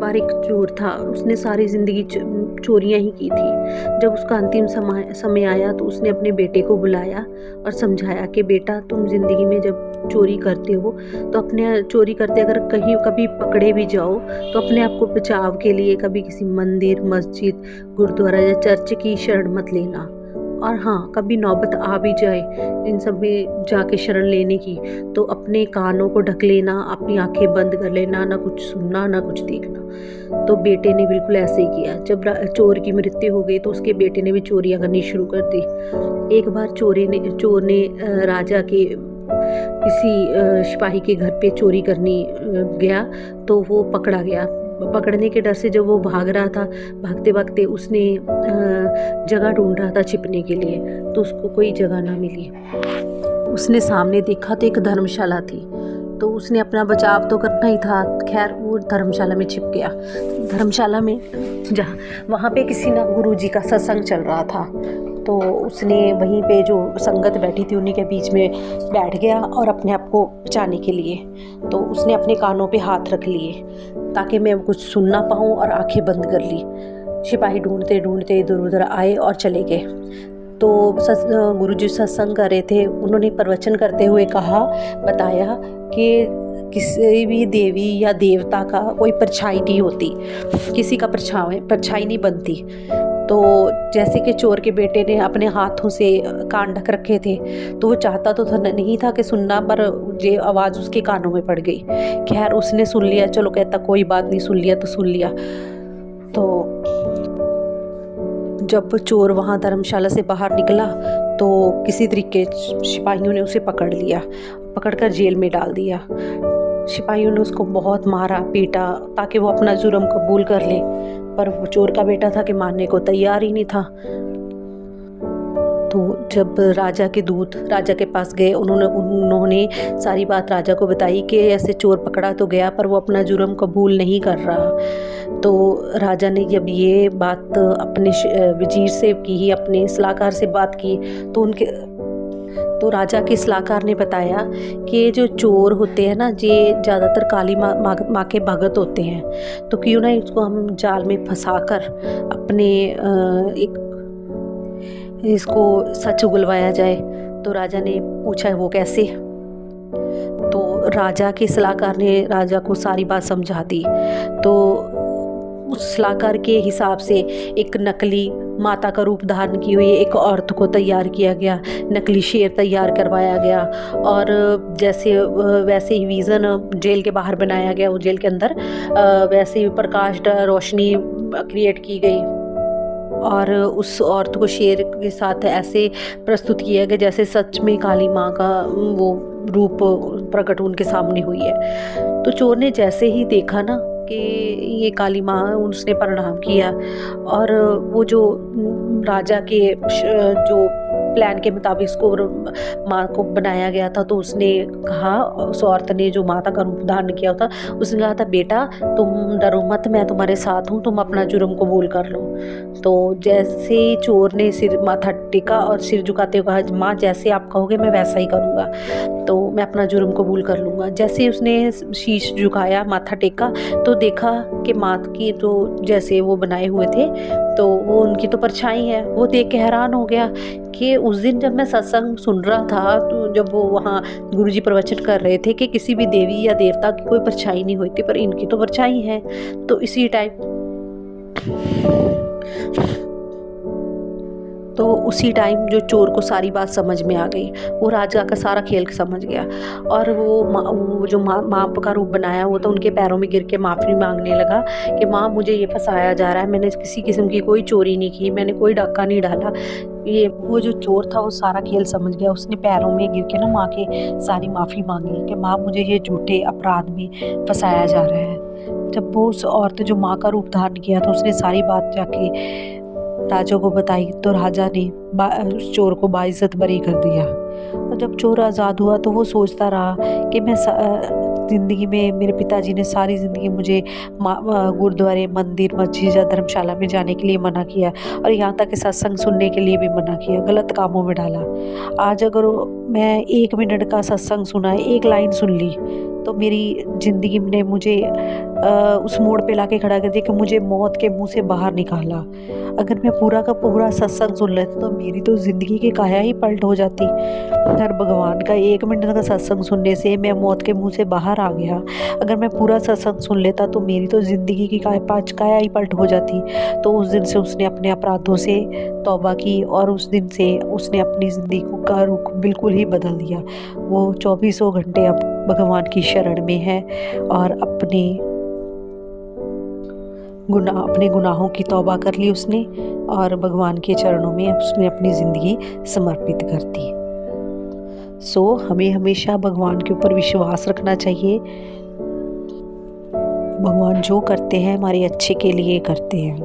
बार एक चोर था, उसने सारी ज़िंदगी चोरियाँ ही की थी। जब उसका अंतिम समय आया तो उसने अपने बेटे को बुलाया और समझाया कि बेटा, तुम ज़िंदगी में जब चोरी करते हो तो अपने चोरी करते अगर कहीं कभी पकड़े भी जाओ तो अपने आप को बचाव के लिए कभी किसी मंदिर, मस्जिद, गुरुद्वारा या चर्च की शरण मत लेना। और हाँ, कभी नौबत आ भी जाए इन सब में जाके शरण लेने की, तो अपने कानों को ढक लेना, अपनी आंखें बंद कर लेना, ना कुछ सुनना ना कुछ देखना। तो बेटे ने बिल्कुल ऐसे ही किया। जब चोर की मृत्यु हो गई तो उसके बेटे ने भी चोरियां करनी शुरू कर दी। एक बार चोर ने राजा के किसी सिपाही के घर पे चोरी करने गया, तो वो पकड़ा गया। पकड़ने के डर से जब वो भाग रहा था, भागते भागते उसने जगह ढूंढ रहा था छिपने के लिए, तो उसको कोई जगह ना मिली। उसने सामने देखा तो एक धर्मशाला थी, तो उसने अपना बचाव तो करना ही था। खैर वो धर्मशाला में छिप गया। धर्मशाला में जहाँ वहाँ पे किसी ना गुरुजी का सत्संग चल रहा था, तो उसने वहीं पे जो संगत बैठी थी उन्हीं के बीच में बैठ गया और अपने आप को बचाने के लिए तो उसने अपने कानों पे हाथ रख लिए ताकि मैं कुछ सुन ना पाऊँ, और आंखें बंद कर ली। सिपाही ढूंढते ढूंढते इधर उधर आए और चले गए। तो गुरुजी सत्संग कर रहे थे, उन्होंने प्रवचन करते हुए बताया कि किसी भी देवी या देवता का कोई परछाई नहीं होती, किसी का परछाई नहीं बनती। तो जैसे कि चोर के बेटे ने अपने हाथों से कान ढक रखे थे, तो वो चाहता तो नहीं था कि सुनना, पर ये आवाज़ उसके कानों में पड़ गई। खैर उसने सुन लिया, चलो कहता कोई बात नहीं, सुन लिया तो सुन लिया। तो जब चोर वहाँ धर्मशाला से बाहर निकला तो किसी तरीके सिपाहियों ने उसे पकड़ लिया, पकड़कर जेल में डाल दिया। सिपाहियों ने उसको बहुत मारा पीटा ताकि वो अपना जुर्म कबूल कर ले, पर वो चोर का बेटा था कि मानने को तैयार ही नहीं था। तो जब राजा के दूत राजा के पास गए, उन्होंने सारी बात राजा को बताई कि ऐसे चोर पकड़ा तो गया पर वो अपना जुर्म कबूल नहीं कर रहा। तो राजा ने जब ये बात अपने वजीर से की, अपने सलाहकार से बात की, तो राजा के सलाहकार ने बताया कि ये जो चोर होते हैं ना, ये ज़्यादातर काली माँ के भगत होते हैं, तो क्यों ना इसको हम जाल में फंसाकर अपने इसको सच उगलवाया जाए। तो राजा ने पूछा वो कैसे? तो राजा के सलाहकार ने राजा को सारी बात समझा दी। तो उस सलाहकार के हिसाब से एक नकली माता का रूप धारण की हुई एक औरत को तैयार किया गया, नकली शेर तैयार करवाया गया, और जैसे वैसे ही विज़न जेल के बाहर बनाया गया, वो जेल के अंदर वैसे ही प्रकाश रोशनी क्रिएट की गई, और उस औरत को शेर के साथ ऐसे प्रस्तुत किया गया जैसे सच में काली माँ का वो रूप प्रकट उनके सामने हुई है। तो चोर ने जैसे ही देखा ना कि ये काली माँ, उसने प्रणाम किया, और वो जो राजा के जो प्लान के मुताबिक उसको माँ को बनाया गया था, तो उसने कहा, उस औरत ने जो माता का रूप धारण किया था, उसने कहा था बेटा तुम डरो मत, मैं तुम्हारे साथ हूँ, तुम अपना जुर्म कबूल कर लो। तो जैसे ही चोर ने सिर माथा टेका और सिर झुकाते हुए कहा, माँ जैसे आप कहोगे मैं वैसा ही करूँगा, तो मैं अपना जुर्म कबूल कर लूँगा। जैसे ही उसने शीश झुकाया, माथा टेका, तो देखा कि माँ की तो जैसे वो बनाए हुए थे, तो वो उनकी तो परछाई है। वो देख के हैरान हो गया कि उस दिन जब मैं सत्संग सुन रहा था, तो जब वो वहाँ गुरुजी प्रवचन कर रहे थे कि किसी भी देवी या देवता की कोई परछाई नहीं होती, पर इनकी तो परछाई है। तो इसी उसी टाइम जो चोर को सारी बात समझ में आ गई, वो राजा का सारा खेल समझ गया, और वो जो माँ का रूप बनाया वो तो उनके पैरों में गिर के माफ़ी मांगने लगा कि माँ मुझे ये फंसाया जा रहा है, मैंने किसी किस्म की कोई चोरी नहीं की, मैंने कोई डाका नहीं डाला। ये वो जो चोर था वो सारा खेल समझ गया, उसने पैरों में गिर के ना माँ के सारी माफ़ी मांगी कि माँ मुझे ये झूठे अपराध में फंसाया जा रहा है। जब वो उस औरत जो माँ का रूप धारण किया तो उसने सारी बात जाके राजा को बताई, तो राजा ने उस चोर को बाइज्जत बरी कर दिया। और जब चोर आज़ाद हुआ तो वो सोचता रहा कि मैं ज़िंदगी में, मेरे पिताजी ने सारी ज़िंदगी मुझे गुरुद्वारे, मंदिर, मस्जिद या धर्मशाला में जाने के लिए मना किया, और यहाँ तक कि सत्संग सुनने के लिए भी मना किया, गलत कामों में डाला। आज अगर मैं 1 मिनट का सत्संग सुना है, एक लाइन सुन ली, तो मेरी ज़िंदगी ने मुझे उस मोड़ पे लाके खड़ा कर दिया कि मुझे मौत के मुँह से बाहर निकाला। अगर मैं पूरा का पूरा सत्संग सुन लेती तो मेरी तो ज़िंदगी की काया ही पलट हो जाती। पर भगवान का 1 मिनट का सत्संग सुनने से मैं मौत के मुँह से बाहर आ गया। अगर मैं पूरा सत्संग सुन लेता तो मेरी तो ज़िंदगी की काया ही पलट हो जाती। तो उस दिन से उसने अपने अपराधों से तौबा की और उस दिन से उसने अपनी ज़िंदगी का रुख बिल्कुल ही बदल दिया। वो चौबीसों घंटे अब भगवान की शरण में है और अपने गुनाहों की तौबा कर ली उसने और भगवान के चरणों में उसने अपनी ज़िंदगी समर्पित कर दी। हमें हमेशा भगवान के ऊपर विश्वास रखना चाहिए। भगवान जो करते हैं हमारे अच्छे के लिए करते हैं।